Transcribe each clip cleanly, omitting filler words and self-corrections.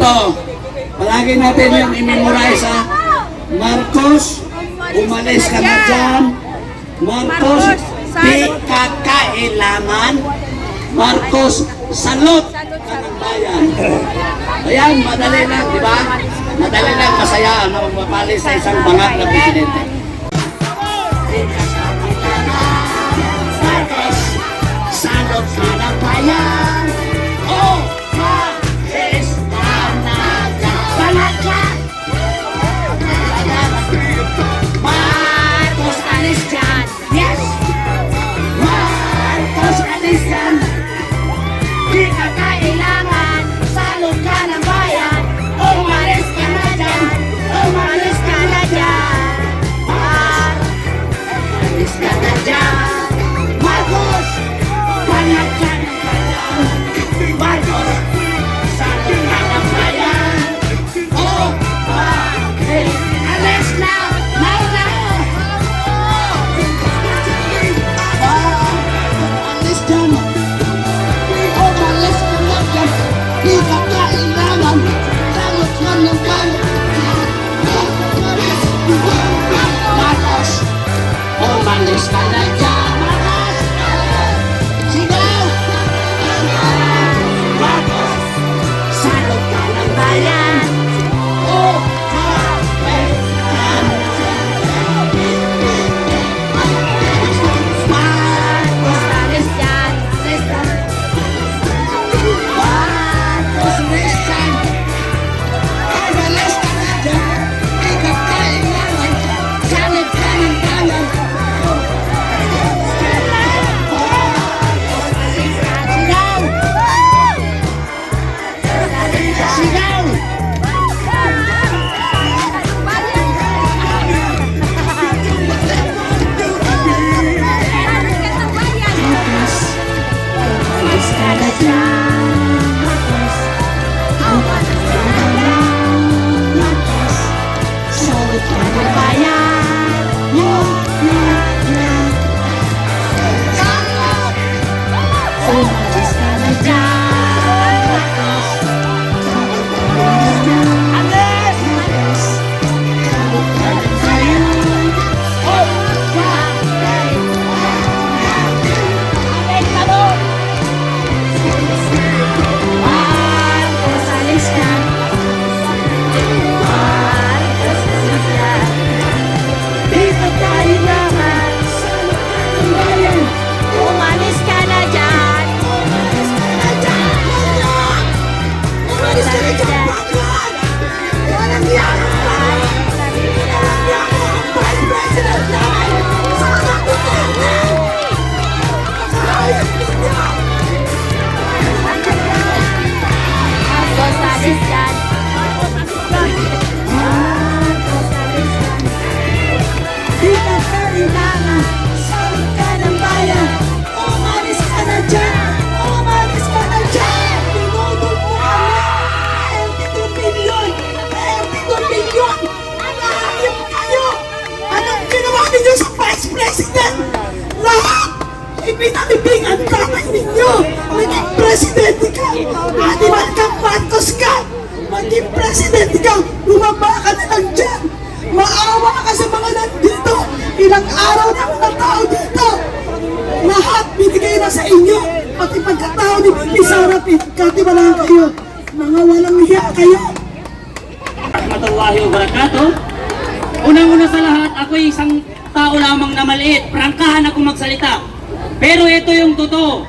Ito, palagi natin yung i-memorize ha. Marcos, umalis ka na dyan. Marcos, di ka kailangan. Marcos, salot ka ng bayan. Ayan, madali lang, di ba? Madali lang, masaya na magpapalis sa isang bangag na presidente. Marcos, salot ka ng bayan. Oh, malis ka na dyan. Balat ka! Marcos, alis dyan. Yes! Marcos, alis dyan. Di ka kailangan, salot ka ng bayan. Umalis ka na dyan, umalis ka na dyan. Umalis ka na dyan. Marcos, balat ka ng bayan. Marcos, salot ka ng bayan. Oh, alis na, now na. Alis dyan. Di ka kailangan, salot ka ng bayan. Marcos, umalis ka na dyan. Marcos, sigaw. Marcos, salot ka ng bayan. Oh, umalis ka na dyan. Marcos, alis dyan. Alis dyan. Ipinamibing ang tatay ninyo! Maging presidente ka! Animal kang Marcos ka! Maging presidente ka! Lumaba ka na lang dyan! Maawa ka sa mga nandito! Ilang araw na mga tao dito! Lahat binigay na sa inyo! Pati pagkatao ni Bibi Sara, katibalaan kayo! Mga walang hiya kayo! Rahmatullahi wa barakatuh. Unang-una sa lahat, ako isang tao lamang na maliit. Prangkahan ako magsalita. Pero ito yung totoo.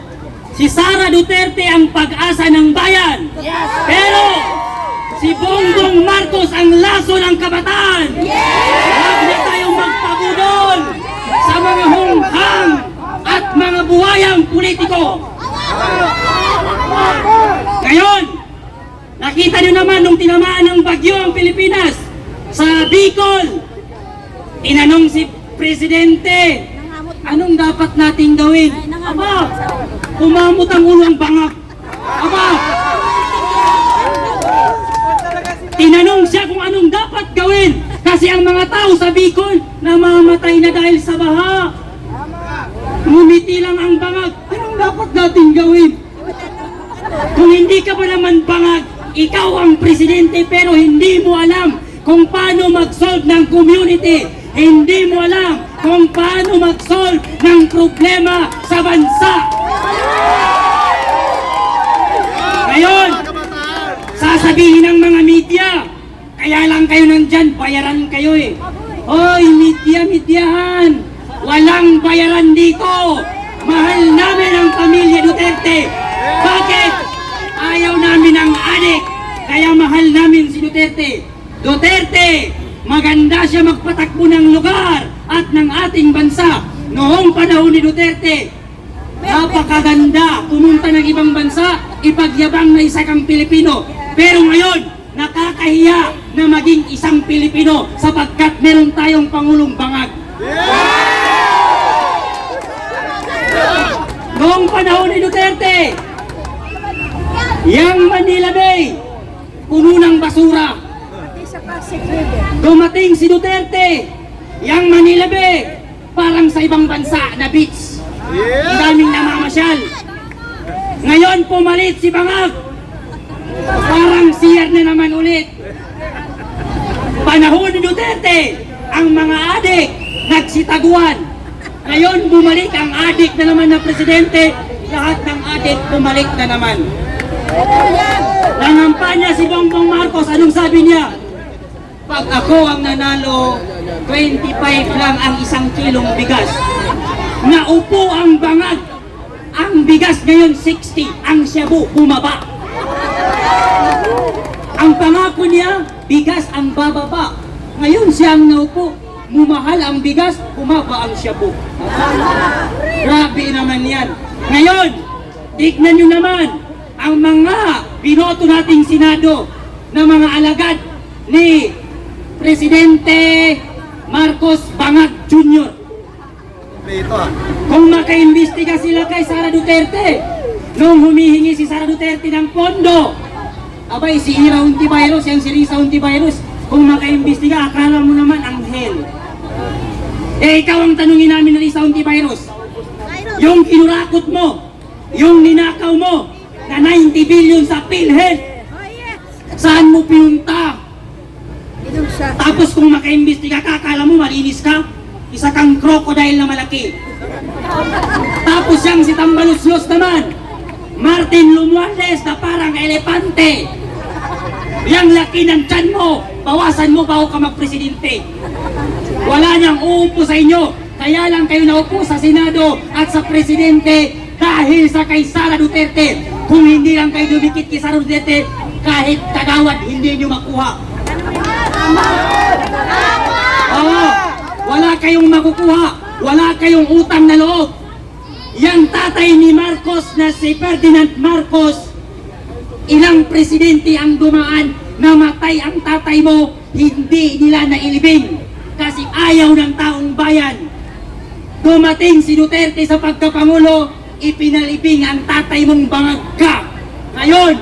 Si Sara Duterte ang pag-asa ng bayan. Pero si Bongbong Marcos ang laso ng kabataan. Huwag na tayong magpabudol sa mga hunghang at mga buhayang politiko. Ngayon, nakita nyo naman nung tinamaan ng bagyo ang Pilipinas sa Bicol. Tinanong si Presidente, anong dapat nating gawin? Aba, kumamot ang ulong bangak. Aba, tinanong siya kung anong dapat gawin. Kasi ang mga tao sa Bicol namamatay na dahil sa baha. Ngumiti lang ang bangag. Anong dapat nating gawin? Kung hindi ka ba naman bangag, ikaw ang presidente pero hindi mo alam kung paano mag-solve ng community. Hindi mo alam kung paano mag-solve ng problema sa bansa. Ngayon, sasabihin ng mga media, kaya lang kayo nandyan, bayaran kayo eh. Hoy, media-medyahan, walang bayaran dito. Mahal namin ang pamilya Duterte. Bakit? Ayaw namin ang adik, kaya mahal namin si Duterte. Duterte, maganda siya magpatakbo ng lugar at ng ating bansa. Noong panahon ni Duterte, napakaganda pumunta ng ibang bansa, ipagyabang na isa kang Pilipino. Pero ngayon, nakakahiya na maging isang Pilipino sapagkat meron tayong Pangulong bangag. Noong panahon ni Duterte, yang Manila Bay, puno ng basura. Dumating si Duterte, yang Manila Bay, parang sa ibang bansa na beach. Ang daming namamasyal. Ngayon pumalit si Bangag, parang siyar na naman ulit. Panahon ni Duterte, ang mga adik nagsitaguan. Ngayon bumalik ang adik na naman na presidente, lahat ng adik bumalik na naman. Nangampanya si Bongbong Marcos, anong sabi niya? Pag ako ang nanalo, 25 lang ang isang kilong bigas. Naupo ang Bangag, ang bigas ngayon 60, ang shabu bumaba. Ang pangako niya, bigas ang bababa. Ngayon siya ang naupo, mumahal ang bigas, bumaba ang shabu. Grabe naman yan. Ngayon, tignan nyo naman, ang mga binoto nating Senado na mga alagad ni Presidente Marcos Bangag Jr. Kung makaimbestiga sila kay Sara Duterte, nung humihingi si Sara Duterte ng pondo, abay si Ira Hontiveros, yung si Risa Hontiveros, kung makaimbestiga, akala mo naman anghel. Eh ikaw ang tanungin namin ni Risa Hontiveros, yung kinurakot mo, yung ninakaw mo, na 90 billion sa PhilHealth, saan mo pinunta? Tapos kung makaimbestiga ka, akala mo malinis ka? Isa kang crocodile na malaki. Tapos yang si Tambaluslos naman, Martin Lumuales na parang elepante. Yang laki ng tiyan mo, bawasan mo bago ka magpresidente. Wala niyang uupo sa inyo, kaya lang kayo naupo sa Senado at sa presidente dahil sa kay Sara Duterte. Kung hindi lang kayo dumikit kay Sara Duterte, kahit kagawad hindi niyo makuha. Oo, wala kayong makukuha, wala kayong utang na loob. Yang tatay ni Marcos na si Ferdinand Marcos, ilang presidente ang dumaan, namatay ang tatay mo, hindi nila nailibing kasi ayaw ng taong bayan. Dumating si Duterte sa pagkapangulo, ipinalibing ang tatay mong bangag ka. Ngayon,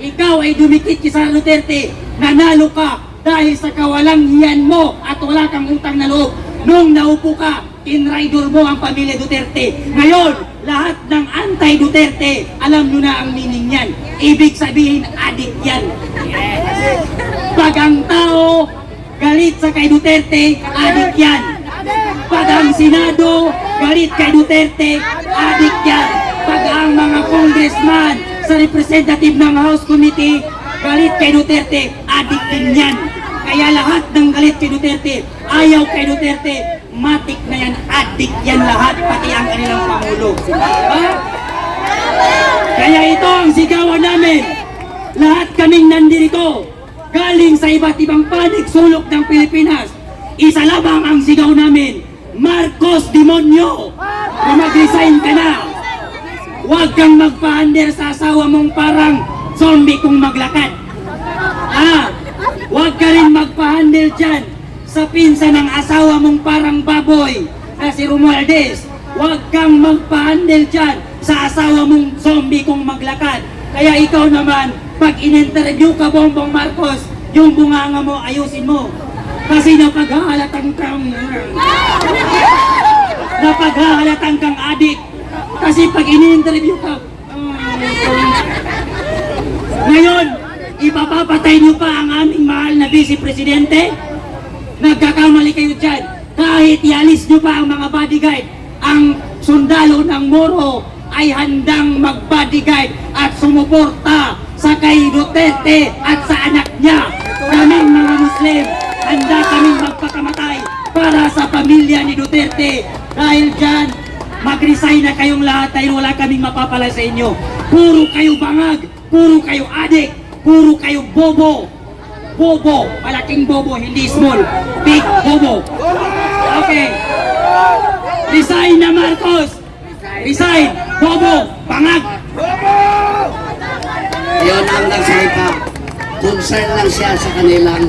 ikaw ay dumikit kay Sara Duterte, nanalo ka dahil sa kawalang hiyan mo at wala kang utang na loob. Nung naupo ka, tinraidor mo ang pamilya Duterte. Ngayon, lahat ng anti-Duterte, alam nyo na ang meaning yan. Ibig sabihin, adik yan. Pag ang tao galit sa kay Duterte, adik yan. Pag ang Senado galit kay Duterte, adik yan. Pag ang mga congressman sa representative ng House Committee galit kay Duterte, adik din yan. Kaya lahat ng galit kay Duterte, ayaw kay Duterte, matik na yan, adik yan lahat, pati ang kanilang Pangulo. Diba? Kaya ito ang sigawan namin. Lahat kaming nandito, galing sa iba't ibang panig sulok ng Pilipinas. Isa lamang ang sigaw namin, Marcos Demonyo! Kung mag-resign ka na, huwag kang magpa-under sa asawa mong parang zombie kung maglakad. Huwag ka rin magpa-handle dyan sa pinsa ng asawa mong parang baboy na si Romualdez. Huwag kang magpa-handle dyan sa asawa mong zombie kung maglakad. Kaya ikaw naman, pag in-interview ka, Bongbong Marcos, yung bunganga mo, ayusin mo. Kasi napaghahalatan kang adik. Kasi pag in-interview ka, ngayon, Ipapapatay niyo pa ang aming mahal na Vice Presidente? Nagkakamali kayo dyan. Kahit ialis niyo pa ang mga bodyguard, ang sundalo ng Moro ay handang mag-bodyguard at sumuporta sa kay Duterte at sa anak niya. Kaming mga Muslim, handa kaming magpakamatay para sa pamilya ni Duterte. Dahil dyan, mag-resign na kayong lahat dahil wala kaming mapapala sa inyo. Puro kayo bangag, puro kayo adik, puro kayo bobo. Bobo, malaking bobo, hindi small. Big bobo. Okay. Resign na Marcos. Resign. Bobo. Bangag. Yun ang nagsalita. Concern lang siya sa kanilang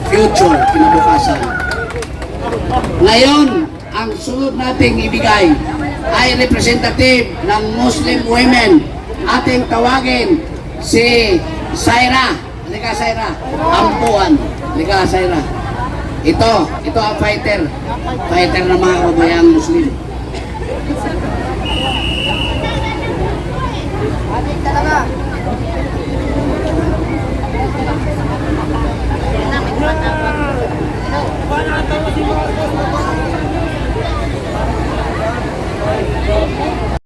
future, kinabukasan. Ngayon, ang sunod nating ibigay ay representative ng Muslim women. Ating tawagin si Saira. Halika Saira. Ampuan. Halika Saira. Ito ang fighter. Fighter ng mga kabayang Muslim.